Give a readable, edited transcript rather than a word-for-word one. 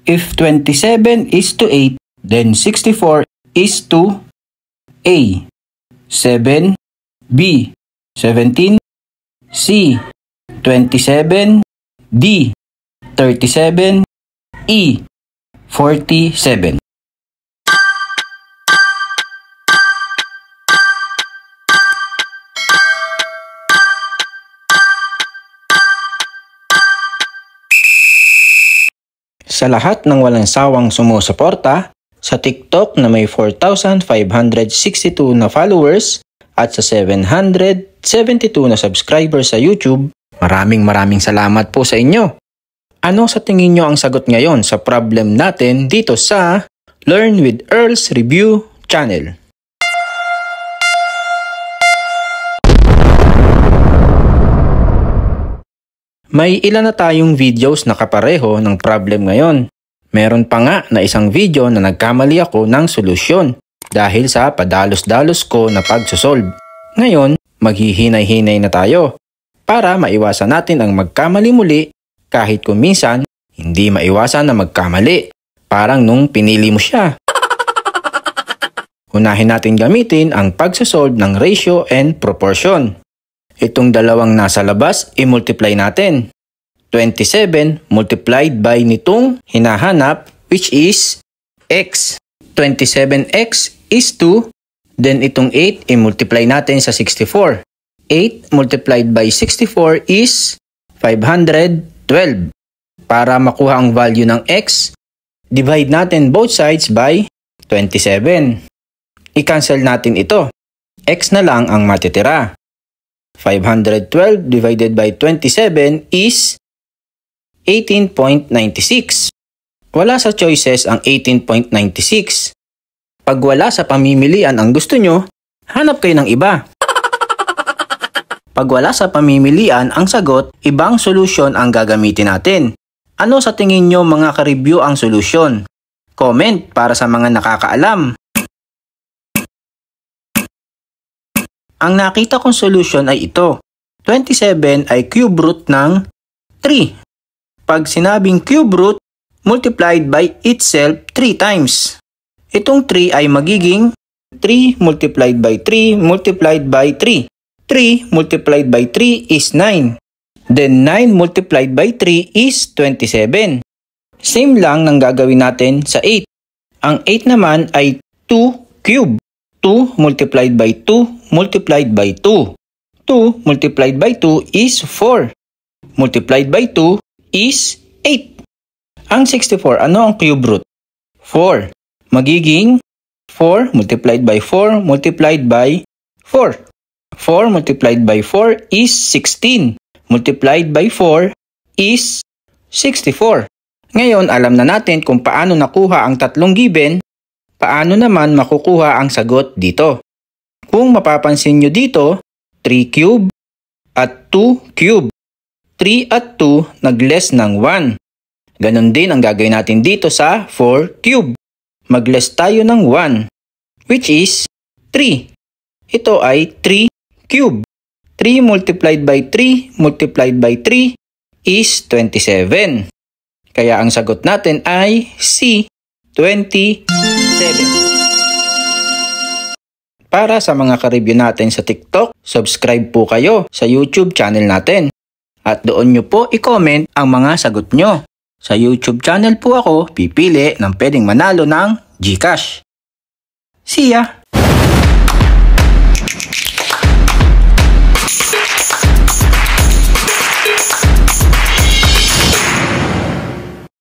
If 27 is to 8, then 64 is to A. 7, B. 17, C. 27, D. 37, E. 47. Sa lahat ng walang sawang sumusuporta, sa TikTok na may 4,562 na followers at sa 772 na subscribers sa YouTube, maraming salamat po sa inyo. Ano sa tingin nyo ang sagot ngayon sa problem natin dito sa Learn with Earl's Review channel? May ilan na tayong videos na kapareho ng problem ngayon. Meron pa nga na isang video na nagkamali ako ng solusyon dahil sa padalos-dalos ko na pagsosolve. Ngayon, maghihinay-hinay na tayo para maiwasan natin ang magkamali muli kahit kung minsan hindi maiwasan na magkamali. Parang nung pinili mo siya. Unahin natin gamitin ang pagsosolve ng ratio and proportion. Itong dalawang nasa labas, i-multiply natin. 27 multiplied by nitong hinahanap, which is x. 27x is 2. Then itong 8, i-multiply natin sa 64. 8 multiplied by 64 is 512. Para makuha ang value ng x, divide natin both sides by 27. I-cancel natin ito. X na lang ang matitira. 512 divided by 27 is 18.96. Wala sa choices ang 18.96. Pag wala sa pamimilian ang gusto nyo, hanap kayo ng iba. Pag wala sa pamimilian ang sagot, ibang solusyon ang gagamitin natin. Ano sa tingin nyo mga ka-review ang solusyon? Comment para sa mga nakakaalam. Ang nakita kong solution ay ito. 27 ay cube root ng 3. Pag sinabing cube root, multiplied by itself 3 times. Itong 3 ay magiging 3 multiplied by 3 multiplied by 3. 3 multiplied by 3 is 9. Then 9 multiplied by 3 is 27. Same lang ng gagawin natin sa 8. Ang 8 naman ay 2 cube. 2 multiplied by 2 multiplied by 2. 2 multiplied by 2 is 4. Multiplied by 2 is 8. Ang 64, ano ang cube root? 4. Magiging 4 multiplied by 4 multiplied by 4. 4 multiplied by 4 is 16. Multiplied by 4 is 64. Ngayon, alam na natin kung paano nakuha ang tatlong given. Paano naman makukuha ang sagot dito? Kung mapapansin nyo dito, 3 cube at 2 cube. 3 at 2 nag-less ng 1. Ganon din ang gagawin natin dito sa 4 cube. Mag-less tayo ng 1, which is 3. Ito ay 3 cube. 3 multiplied by 3 multiplied by 3 is 27. Kaya ang sagot natin ay C, 27. Para sa mga ka-review natin sa TikTok, subscribe po kayo sa YouTube channel natin. At doon nyo po i-comment ang mga sagot nyo. Sa YouTube channel po ako pipili ng pwedeng manalo ng GCash. See ya!